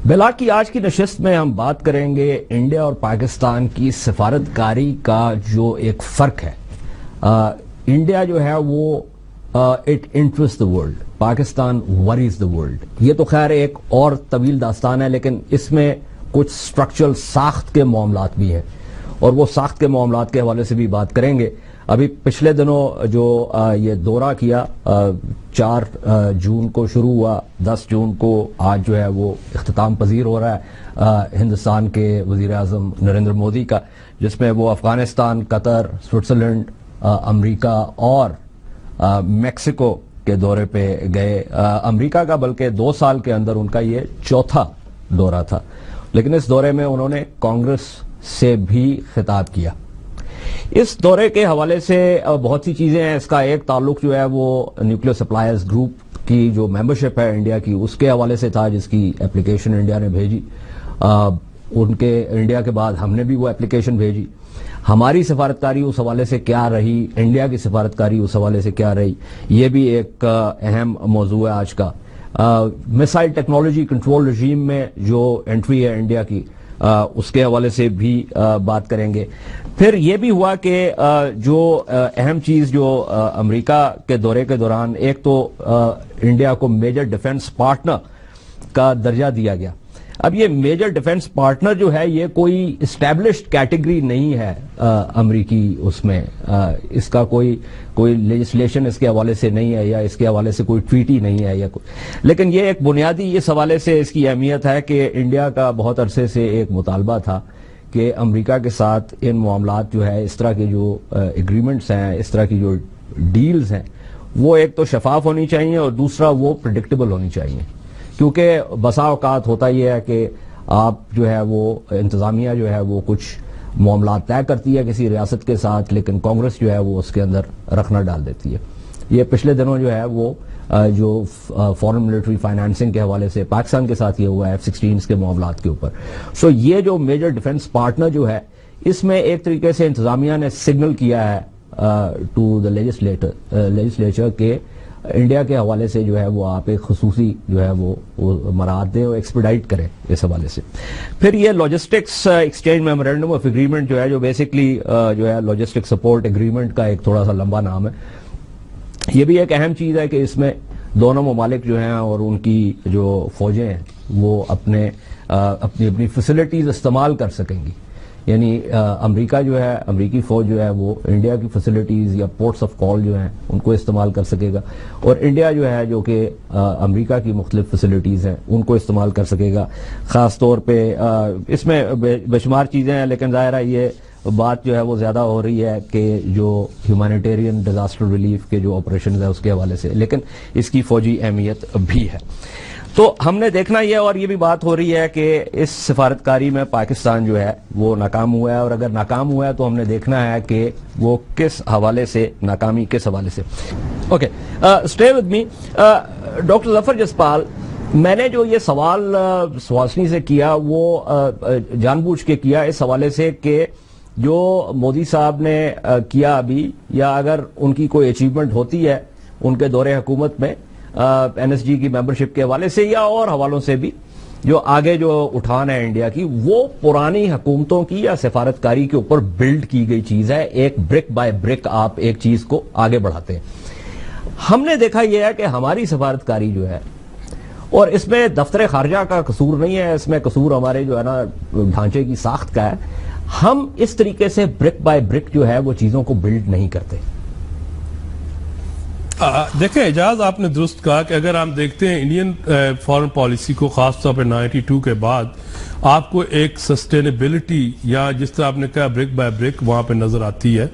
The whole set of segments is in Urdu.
بلا کی آج کی نشست میں ہم بات کریں گے انڈیا اور پاکستان کی سفارتکاری کا جو ایک فرق ہے. انڈیا جو ہے وہ it interest the world, Pakistan worries the world. یہ تو خیر ایک اور طویل داستان ہے، لیکن اس میں کچھ سٹرکچرل ساخت کے معاملات بھی ہیں، اور وہ ساخت کے معاملات کے حوالے سے بھی بات کریں گے. ابھی پچھلے دنوں جو یہ دورہ کیا 4 جون کو شروع ہوا، 10 جون کو آج جو ہے وہ اختتام پذیر ہو رہا ہے ہندوستان کے وزیر اعظم نریندر مودی کا، جس میں وہ افغانستان، قطر، سوئٹزرلینڈ، امریکہ اور میکسیکو کے دورے پہ گئے. امریکہ کا بلکہ 2 سال کے اندر ان کا یہ 4تھا دورہ تھا، لیکن اس دورے میں انہوں نے کانگریس سے بھی خطاب کیا. اس دورے کے حوالے سے بہت سی چیزیں ہیں. اس کا ایک تعلق جو ہے وہ نیوکلیئر سپلائرز گروپ کی جو ممبرشپ ہے انڈیا کی، اس کے حوالے سے تھا، جس کی اپلیکیشن انڈیا نے بھیجی. ان کے انڈیا کے بعد ہم نے بھی وہ اپلیکیشن بھیجی. ہماری سفارتکاری اس حوالے سے کیا رہی، انڈیا کی سفارتکاری اس حوالے سے کیا رہی، یہ بھی ایک اہم موضوع ہے آج کا. میسائل ٹیکنالوجی کنٹرول رجیم میں جو انٹری ہے انڈیا کی، اس کے حوالے سے بھی بات کریں گے. پھر یہ بھی ہوا کہ جو اہم چیز جو امریکہ کے دورے کے دوران، ایک تو انڈیا کو میجر ڈیفنس پارٹنر کا درجہ دیا گیا. اب یہ میجر ڈیفنس پارٹنر جو ہے یہ کوئی اسٹیبلشڈ کیٹیگری نہیں ہے امریکی، اس میں اس کا کوئی لیجسلیشن اس کے حوالے سے نہیں ہے، یا اس کے حوالے سے کوئی ٹویٹی نہیں ہے یا لیکن یہ ایک بنیادی اس حوالے سے اس کی اہمیت ہے کہ انڈیا کا بہت عرصے سے ایک مطالبہ تھا کہ امریکہ کے ساتھ ان معاملات جو ہے، اس طرح کے جو ایگریمنٹس ہیں، اس طرح کی جو ڈیلز ہیں، وہ ایک تو شفاف ہونی چاہیے اور دوسرا وہ پریڈکٹیبل ہونی چاہیے. کیونکہ بسا اوقات ہوتا یہ ہے کہ آپ جو ہے وہ انتظامیہ جو ہے وہ کچھ معاملات طے کرتی ہے کسی ریاست کے ساتھ، لیکن کانگریس جو ہے وہ اس کے اندر رخنہ ڈال دیتی ہے. یہ پچھلے دنوں جو ہے وہ جو فورن ملٹری فائنانسنگ کے حوالے سے پاکستان کے ساتھ یہ ہوا ہے F-16 کے معاملات کے اوپر. سو یہ جو میجر ڈیفنس پارٹنر جو ہے، اس میں ایک طریقے سے انتظامیہ نے سگنل کیا ہے ٹو دا لیجسلیچر کہ انڈیا کے حوالے سے جو ہے وہ آپ ایک خصوصی جو ہے وہ مراعات دیں اور ایکسپیڈائٹ کریں اس حوالے سے. پھر یہ logistics exchange memorandum of agreement جو ہے، جو بیسکلی جو ہے لاجسٹک سپورٹ ایگریمنٹ کا ایک تھوڑا سا لمبا نام ہے. یہ بھی ایک اہم چیز ہے کہ اس میں دونوں ممالک جو ہیں اور ان کی جو فوجیں ہیں وہ اپنی فیسلٹیز استعمال کر سکیں گی. یعنی امریکہ جو ہے، امریکی فوج جو ہے وہ انڈیا کی فیسلٹیز یا پورٹس آف کال جو ہیں ان کو استعمال کر سکے گا، اور انڈیا جو ہے جو کہ امریکہ کی مختلف فیسلٹیز ہیں ان کو استعمال کر سکے گا. خاص طور پہ اس میں بے شمار چیزیں ہیں، لیکن ظاہر ہے یہ بات جو ہے وہ زیادہ ہو رہی ہے کہ جو ہیومینیٹیرین ڈیزاسٹر ریلیف کے جو آپریشنز ہیں اس کے حوالے سے، لیکن اس کی فوجی اہمیت بھی ہے. تو ہم نے دیکھنا یہ، اور یہ بھی بات ہو رہی ہے کہ اس سفارتکاری میں پاکستان جو ہے وہ ناکام ہوا ہے، اور اگر ناکام ہوا ہے تو ہم نے دیکھنا ہے کہ وہ کس حوالے سے ناکامی، کس حوالے سے. Okay, stay with me. Doctor Zafar Jaspal, میں نے جو یہ سوال سواسنی سے کیا وہ جان بوجھ کے کیا اس حوالے سے کہ جو مودی صاحب نے کیا ابھی، یا اگر ان کی کوئی اچیومنٹ ہوتی ہے ان کے دور حکومت میں NSG کی ممبرشپ کے حوالے سے یا اور حوالوں سے بھی، جو آگے جو اٹھان ہے انڈیا کی، وہ پرانی حکومتوں کی یا سفارتکاری کے اوپر بلڈ کی گئی چیز ہے. ایک برک بائی برک آپ ایک چیز کو آگے بڑھاتے ہیں. ہم نے دیکھا یہ ہے کہ ہماری سفارتکاری جو ہے، اور اس میں دفتر خارجہ کا قصور نہیں ہے، اس میں قصور ہمارے جو ہے نا ڈھانچے کی ساخت کا ہے. ہم اس طریقے سے برک بائی برک جو ہے وہ چیزوں کو بلڈ نہیں کرتے. دیکھیں اعجاز، آپ نے درست کہا کہ اگر ہم دیکھتے ہیں انڈین فارن پالیسی کو، خاص طور پہ 92 کے بعد، آپ کو ایک سسٹینیبلٹی یا جس طرح آپ نے کہا بریک بائی بریک وہاں پہ نظر آتی ہے.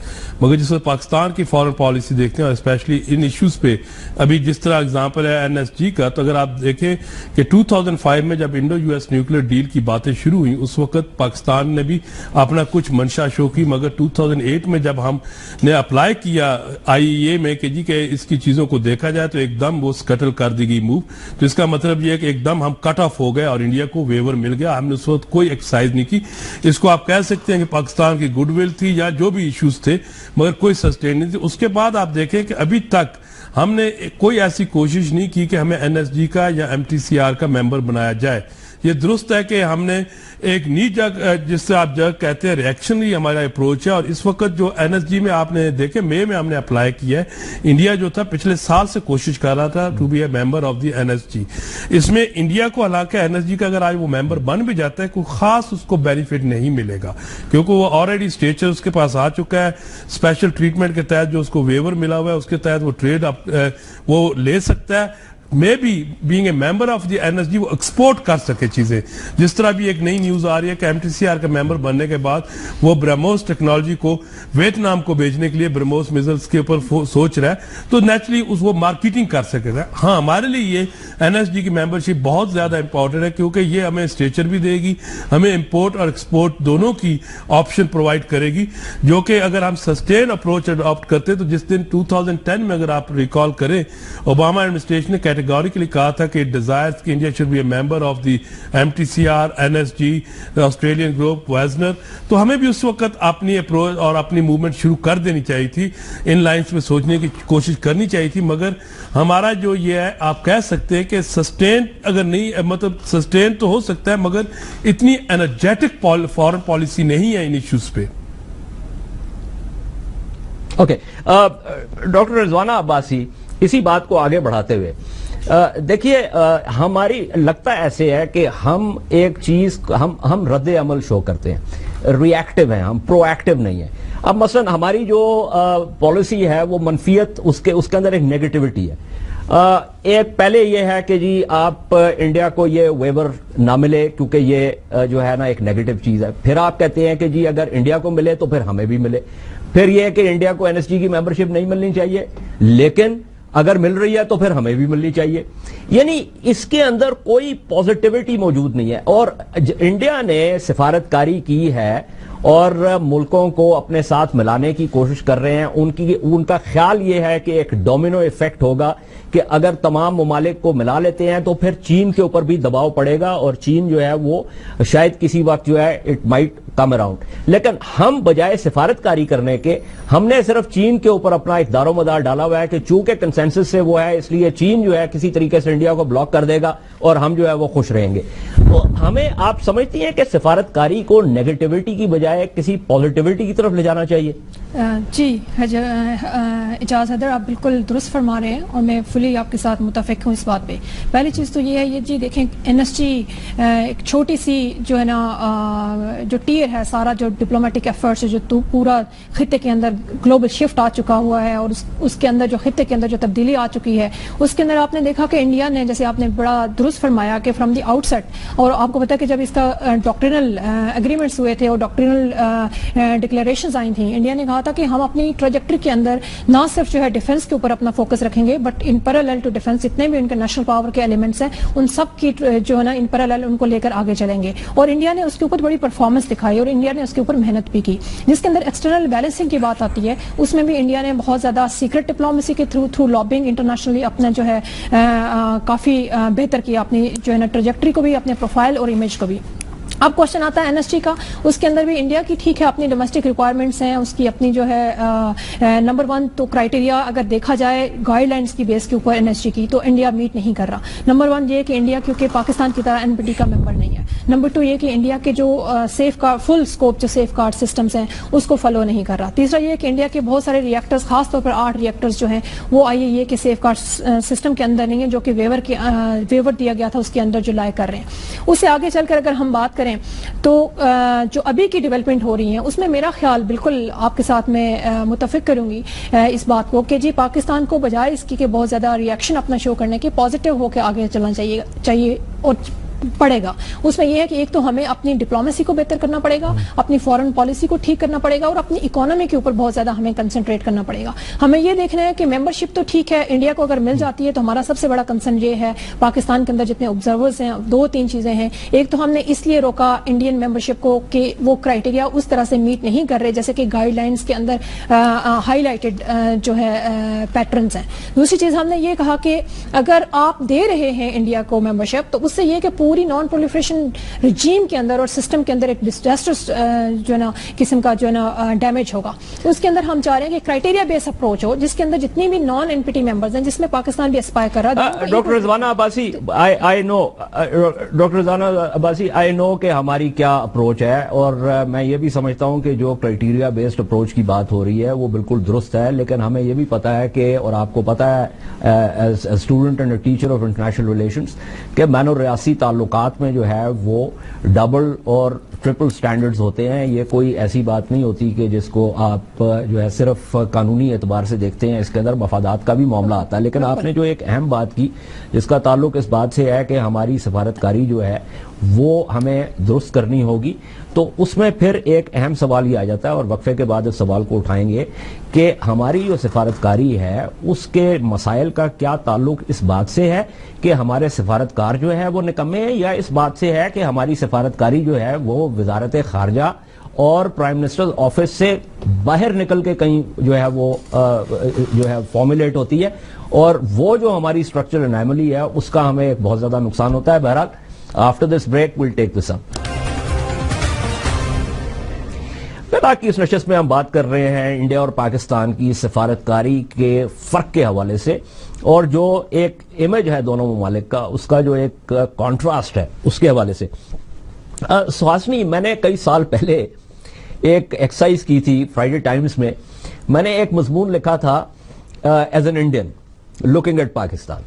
مگر جس وقت پاکستان کی فارن پالیسی دیکھتے ہیں، اور اسپیشلی ان ایشوز پہ ابھی جس طرح اگزامپل ہے NSG کا، تو اگر آپ دیکھیں کہ 2005 میں جب انڈو US نیوکلیر ڈیل کی باتیں شروع ہوئیں، اس وقت پاکستان نے بھی اپنا کچھ منشا شو کی. مگر 2008 میں جب ہم نے اپلائی کیا IAEA میں کہ جی کہ اس کی چیزوں کو دیکھا جائے، تو ایک دم وہ سکٹل کر دی گئی موو. تو اس کا مطلب یہ ہے کہ ایک دم ہم کٹ آف ہو گئے اور انڈیا کو ویور مل گیا. ہم نے اس وقت کوئی ایکسرسائز نہیں کی. اس کو آپ کہہ سکتے ہیں کہ پاکستان کی گڈ ول تھی یا جو بھی ایشوز تھے، مگر کوئی سسٹین نہیں تھی. اس کے بعد آپ دیکھیں کہ ابھی تک ہم نے کوئی ایسی کوشش نہیں کی کہ ہمیں NSG کا یا MTCR کا ممبر بنایا جائے. یہ درست ہے کہ ہم نے ایک نی جگ جس سے آپ جگ کہتے ہیں ریئیکشنری ہمارا اپروچ ہے, اور اس وقت جو این ایس جی میں آپ نے دیکھے مئی میں ہم نے اپلائی کیا ہے, انڈیا جو تھا پچھلے سال سے کوشش کر رہا تھا to be a member of the N S G. اس میں انڈیا کو حالانکہ این ایس جی کا اگر آج وہ ممبر بن بھی جاتا ہے کوئی خاص اس کو بینیفٹ نہیں ملے گا, کیونکہ وہ آلریڈی اسٹیچر اس کے پاس آ چکا ہے. اسپیشل ٹریٹمنٹ کے تحت جو اس کو ویور ملا ہوا ہے اس کے تحت وہ ٹریڈ وہ لے سکتا ہے. میں بھی being a member of the N S G وہ ایکسپورٹ کر سکے چیزیں. جس طرح بھی ایک نئی نیوز آ رہی ہے کہ ایم ٹی سی آر کا ممبر بننے کے بعد وہ برہموس ٹیکنالوجی کو ویتنام کو بیچنے کے لیے برہموس میزلز کے اوپر سوچ رہا ہے, تو نیچرلی وہ مارکیٹنگ کر سکے گا. ہاں, ہمارے لیے یہ این ایس جی کی ممبرشپ بہت زیادہ امپورٹنٹ ہے, کیونکہ یہ ہمیں اسٹیچر بھی دے گی, ہمیں امپورٹ اور ایکسپورٹ دونوں کی آپشن پرووائڈ کرے گی, جو کہ اگر ہم سسٹین اپروچ اڈاپٹ کرتے تو جس دن 2010 میں اگر آپ ریکال کریں اوباما ایڈمنسٹریشن نے کیٹیگوریکلی کہا تھا کہ ڈیزائرز کہ India should be a member of the M T C R, N S G, Australian group, Wassenaar, تو ہمیں بھی اس وقت اپنی اپروچ اور اپنی موومنٹ شروع کر دینی چاہیے تھی, ان لائنز میں سوچنے کی کوشش کرنی چاہیے تھی. مگر ہمارا جو یہ ہے آپ کہہ سکتے ہیں کہ سسٹین اگر نہیں, مطلب سسٹین تو ہو سکتا ہے مگر اتنی انرجیٹک فارن پالیسی نہیں ہے ان ایشوز پہ. اوکے, ڈاکٹر رضوانہ عباسی, اسی بات کو آگے بڑھاتے ہوئے دیکھیے, ہماری لگتا ایسے ہے کہ ہم ایک چیز ہم رد عمل شو کرتے ہیں, ریئیکٹیو ہیں ہم, پرو ایکٹیو نہیں ہیں. اب مثلا ہماری جو پالیسی ہے وہ منفیت اس کے اندر ایک نیگیٹیوٹی ہے. ایک پہلے یہ ہے کہ جی آپ انڈیا کو یہ ویور نہ ملے کیونکہ یہ جو ہے نا ایک نیگیٹو چیز ہے. پھر آپ کہتے ہیں کہ جی اگر انڈیا کو ملے تو پھر ہمیں بھی ملے. پھر یہ ہے کہ انڈیا کو این ایس جی کی ممبرشپ نہیں ملنی چاہیے, لیکن اگر مل رہی ہے تو پھر ہمیں بھی ملنی چاہیے. یعنی اس کے اندر کوئی پازیٹیوٹی موجود نہیں ہے. اور انڈیا نے سفارتکاری کی ہے اور ملکوں کو اپنے ساتھ ملانے کی کوشش کر رہے ہیں. ان کا خیال یہ ہے کہ ایک ڈومینو ایفیکٹ ہوگا کہ اگر تمام ممالک کو ملا لیتے ہیں تو پھر چین کے اوپر بھی دباؤ پڑے گا, اور چین جو ہے وہ شاید کسی وقت جو ہے اٹ مائٹ کم اراؤنڈ. لیکن ہم بجائے سفارتکاری کرنے کے ہم نے صرف چین کے اوپر اپنا ایک دار و مدار ڈالا ہوا ہے کہ چونکہ کنسنسس سے وہ ہے, اس لیے چین جو ہے کسی طریقے سے انڈیا کو بلاک کر دے گا اور ہم جو ہے وہ خوش رہیں گے. تو ہمیں آپ سمجھتی ہیں کہ سفارتکاری کو نیگیٹیوٹی کی بجائے کسی پازیٹیوٹی کی طرف لے جانا چاہیے؟ جی اجاز حیدر, آپ بالکل درست فرما رہے ہیں اور میں فلی آپ کے ساتھ متفق ہوں اس بات پہ. پہلی چیز تو یہ ہے, یہ جی دیکھیں این ایس جی ایک چھوٹی سی جو ہے نا جو ٹیر ہے, سارا جو ڈپلومیٹک ایفرٹس جو پورا خطے کے اندر گلوبل شفٹ آ چکا ہوا ہے اور اس کے اندر جو خطے کے اندر جو تبدیلی آ چکی ہے, اس کے اندر آپ نے دیکھا کہ انڈیا نے, جیسے آپ نے بڑا درست فرمایا کہ فرام دی آؤٹ سیٹ, اور آپ کو پتا ہے کہ جب اس کا ڈاکٹرنل اگریمنٹس ہوئے تھے اور ڈاکٹرنل ڈکلیریشنز آئی تھیں, انڈیا نے کہا تھا کہ ہم اپنی ٹریجیکٹری کے اندر نہ صرف جو ہے ڈیفنس کے اوپر اپنا فوکس رکھیں گے, but in parallel to defence جتنے بھی ان کے نیشنل پاور کے ایلیمنٹس ہیں ان سب کی جو ہے نا ان پیرالل ان کو لے کر آگے چلیں گے. اور انڈیا نے اس کے اوپر بڑی پرفارمنس دکھائی اور انڈیا نے اس کے اوپر محنت بھی کی. جس کے اندر ایکسٹرنل بیلنسنگ کی بات آتی ہے, اس میں بھی انڈیا نے بہت زیادہ سیکرٹ ڈپلومیسی کے تھرو لابنگ انٹرنیشنلی اپنا جو ہے کافی بہتر کیا, اپنی جو ہے نا ٹریجیکٹری کو بھی, اپنے پروفائل اور امیج کو بھی. اب کوشچن آتا ہے این ایس جی کا, اس کے اندر بھی انڈیا کی ٹھیک ہے اپنی ڈومیسٹک ریکوائرمنٹس ہیں, اس کی اپنی جو ہے نمبر 1 تو کرائٹیریا اگر دیکھا جائے گائیڈ لائنس کی بیس کے اوپر این ایس جی کی, تو انڈیا میٹ نہیں کر رہا. نمبر 1 یہ کہ انڈیا کیونکہ پاکستان کی طرح این پی ٹی کا ممبر نہیں ہے. نمبر 2 یہ کہ انڈیا کے جو سیف گارڈ فل اسکوپ جو سیف گارڈ سسٹمس ہیں اس کو فالو نہیں کر رہا. تیسرا یہ کہ انڈیا کے بہت سارے ریئیکٹرز, خاص طور پر 8 ریئیکٹرز جو ہیں وہ آئی اے کے سیف گارڈ سسٹم کے اندر نہیں ہے, جو کہ ویور دیا گیا تھا اس کے اندر جو لائے کر رہے ہیں. اس سے آگے چل کر اگر ہم بات کریں تو جو ابھی کی ڈیولپمنٹ ہو رہی ہیں اس میں میرا خیال بالکل آپ کے ساتھ میں متفق کروں گی اس بات کو کہ جی پاکستان کو بجائے اس کی کہ بہت زیادہ ریئیکشن اپنا شو کرنے کے, پازیٹیو ہو کے آگے چلنا چاہیے اور پڑے گا. اس میں یہ ہے کہ ایک تو ہمیں اپنی ڈپلومیسی کو بہتر کرنا پڑے گا, اپنی فارن پالیسی کو ٹھیک کرنا پڑے گا, اور اپنی اکانومی کے اوپر بہت زیادہ ہمیں کنسنٹریٹ کرنا پڑے گا. ہمیں یہ دیکھنا ہے کہ ممبرشپ تو ٹھیک ہے, انڈیا کو اگر مل جاتی ہے تو ہمارا سب سے بڑا کنسرن یہ ہے پاکستان کے اندر جتنے آبزرورز ہیں, 2-3 چیزیں ہیں. ایک تو ہم نے اس لیے روکا انڈین ممبرشپ کو کہ وہ کرائٹیریا اس طرح سے میٹ نہیں کر رہے جیسے کہ گائیڈ لائنس کے اندر ہائی لائٹڈ جو ہے پیٹرنز ہیں. دوسری چیز ہم نے یہ کہا کہ اگر آپ دے رہے ہیں انڈیا کو ممبرشپ تو اس سے یہ کہ پورے پوری نان پرولیفریشن رجیم کے اندر اور سسٹم کے اندر ایک ڈیزاسٹرس جو ہے نا قسم کا جو ہے نا ڈیمیج ہوگا. اس کے اندر ہم چاہ رہے ہیں کہ کرائٹیریا بیس اپروچ ہو جس کے اندر جتنی بھی non N P T members ہیں جس میں پاکستان بھی اسپائر کر رہا ہے. Doctor Rizwana Abbasi doctor Rizwana Abbasi I know کہ ہماری کیا اپروچ ہے, اور میں یہ بھی سمجھتا ہوں کہ جو کرائٹیریا بیسڈ اپروچ کی بات ہو رہی ہے وہ بالکل درست ہے, لیکن ہمیں یہ بھی پتا ہے کہ, اور آپ کو پتا ہے as a student and a teacher of international relations, کہ بین الریاسی تعلقات میں جو ہے وہ ڈبل اور ٹرپل سٹینڈرڈز ہوتے ہیں. یہ کوئی ایسی بات نہیں ہوتی کہ جس کو آپ جو ہے صرف قانونی اعتبار سے دیکھتے ہیں, اس کے اندر مفادات کا بھی معاملہ آتا ہے. لیکن آپ نے جو ایک اہم بات کی جس کا تعلق اس بات سے ہے کہ ہماری سفارتکاری جو ہے وہ ہمیں درست کرنی ہوگی, تو اس میں پھر ایک اہم سوال یہ آ جاتا ہے, اور وقفے کے بعد اس سوال کو اٹھائیں گے, کہ ہماری جو سفارتکاری ہے اس کے مسائل کا کیا تعلق اس بات سے ہے کہ ہمارے سفارتکار جو ہے وہ نکمے ہیں, یا اس بات سے ہے کہ ہماری سفارتکاری جو ہے وہ وزارت خارجہ اور پرائم منسٹر آفس سے باہر نکل کے کہیں جو ہے وہ جو ہے فارمولیٹ ہوتی ہے, اور وہ جو ہماری اسٹرکچرل انیملی ہے اس کا ہمیں ایک بہت زیادہ نقصان ہوتا ہے. بہرحال آفٹر دس بریک ویل ٹیک دس اپ. کی اس نشست میں ہم بات کر رہے ہیں انڈیا اور پاکستان کی سفارتکاری کے فرق کے حوالے سے, اور جو ایک امیج ہے دونوں ممالک کا اس کا جو ایک کانٹراسٹ ہے اس کے حوالے سے. سہاسنی, میں نے کئی سال پہلے ایک ایکسرسائز کی تھی فرائیڈے ٹائمز میں. میں نے ایک مضمون لکھا تھا as an Indian looking at Pakistan,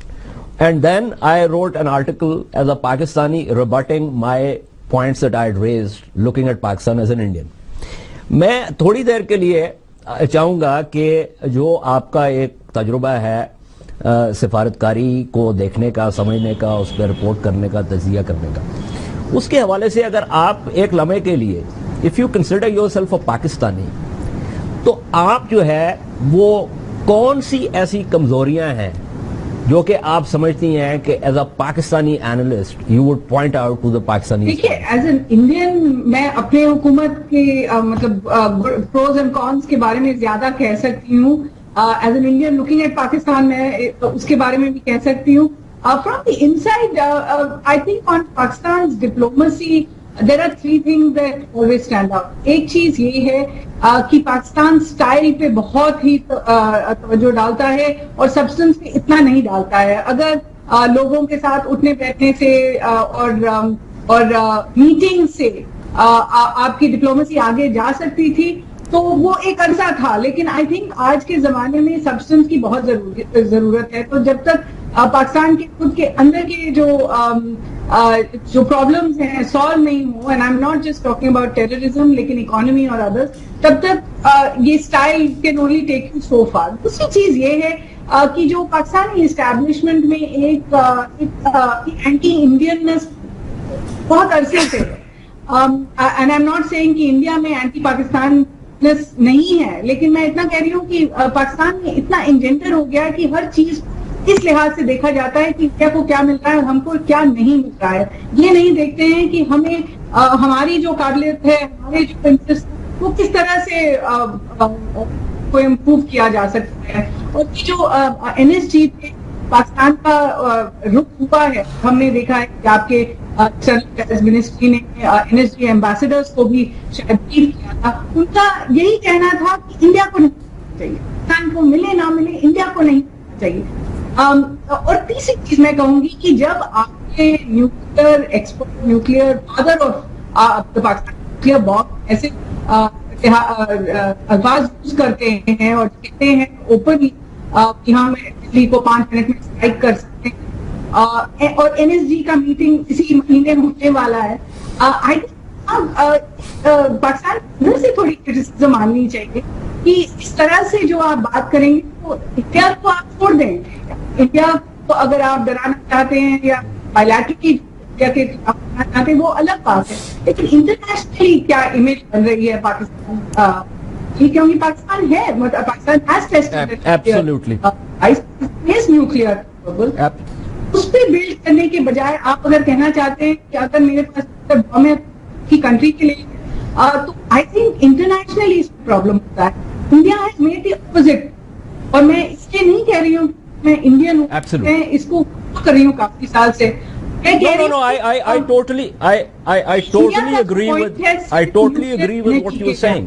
and then I wrote an article as a Pakistani rebutting my points that I had raised looking at Pakistan as an Indian. میں تھوڑی دیر کے لیے چاہوں گا کہ جو آپ کا ایک تجربہ ہے سفارتکاری کو دیکھنے کا, سمجھنے کا, اس پہ رپورٹ کرنے کا, تجزیہ کرنے کا, اس کے حوالے سے اگر آپ ایک لمحے کے لیے if you consider your self a Pakistani, تو آپ جو ہے وہ کون سی ایسی کمزوریاں ہیں جو کہ آپ سمجھتی ہیں کہ as a Pakistani analyst you would point out to the Pakistani. دیکھیے, ایز این انڈین میں اپنے حکومت کے مطلب پروز اینڈ کونس کے بارے میں زیادہ کہہ سکتی ہوں. As an Indian looking at Pakistan میں اس کے بارے میں بھی کہہ سکتی ہوں. From the inside I think on Pakistan diplomacy there are three things that always stand out. ایک چیز یہ ہے کہ پاکستان سٹائل پہ بہت ہی توجہ ڈالتا ہے اور سبسٹنس پہ اتنا نہیں ڈالتا ہے. اگر لوگوں کے ساتھ اٹھنے بیٹھنے سے اور میٹنگ سے آپ کی ڈپلومسی آگے جا سکتی تھی تو وہ ایک عرصہ تھا, لیکن آئی تھنک آج کے زمانے میں سبسٹنس کی بہت ضرورت ہے. تو جب تک پاکستان کے خود کے اندر کے جو پرابلمز ہیں سالو نہیں ہو, and I am not just talking about terrorism لیکن اکانومی اور ادرس, تب تک یہ style can only take you so far. دوسری چیز یہ ہے کہ جو پاکستانی اسٹیبلشمنٹ میں ایک اینٹی انڈیننس بہت عرصے سے, and I am not seeing کہ انڈیا میں اینٹی پاکستان نہیں ہے, لیکن میں اتنا کہہ رہی ہوں کہ پاکستان میں اتنا انجنٹر ہو گیا کہ ہر چیز اس لحاظ سے دیکھا جاتا ہے کہ انڈیا کو کیا مل رہا ہے اور ہم کو کیا نہیں مل رہا ہے. یہ نہیں دیکھتے ہیں کہ ہمیں ہماری جو قابلیت ہے, ہمارے جو انٹرسٹ وہ کس طرح سے کو امپروو کیا جا سکتا ہے. اور جو این ایس جی پہ پاکستان کا رخ ہوا ہے, ہم نے دیکھا ہے کہ آپ کے منسٹری نے این ایس جی ایمبیسڈرز کو بھی شاید بریف کیا تھا. ان کا یہی کہنا تھا کہ انڈیا کو نہیں چاہیے, پاکستان کو ملے نہ ملے انڈیا کو نہیں چاہیے. اور تیسری چیز میں کہوں گی کہ جب آپ کے nuclear export, nuclear father of Pakistan nuclear bomb ایسے الفاظ یوز کرتے ہیں اور کہتے ہیں اوپنلی کہ ہم دلی کو 5 منٹ میں اسٹرائک کر سکتے ہیں, اور این ایس جی کا میٹنگ اسی مہینے ہونے والا ہے. پاکستان اندر سے تھوڑی کرٹیسزم آنی چاہیے کہ اس طرح سے جو آپ بات کریں گے تو انڈیا کو آپ چھوڑ دیں. انڈیا کو اگر آپ ڈرانا چاہتے ہیں یا بائیلیٹرلی انڈیا کے خلاف کرنا چاہتے ہیں وہ الگ بات ہے, لیکن انٹرنیشنلی کیا امیج بن رہی ہے پاکستان کی, کیونکہ پاکستان ہے, پاکستان ہیز ٹیسٹڈ نیوکلیئر, اس پہ بلڈ کرنے کے بجائے آپ اگر کہنا چاہتے ہیں کہ اگر میرے پاس بم ہے کی کنٹری کے لیے, تو آئی تھنک انٹرنیشنلی اس پرابلم ہوتا ہے. India has made the opposite, اور میں اس لیے نہیں کہہ رہی ہوں میں انڈین ہوں, میں اس کو کر رہی ہوں کافی سال سے. No. I totally agree with what you're saying.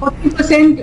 40%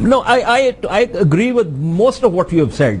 No, I agree with most of what you have said.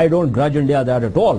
I don't grudge India that at all.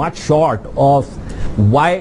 much short of why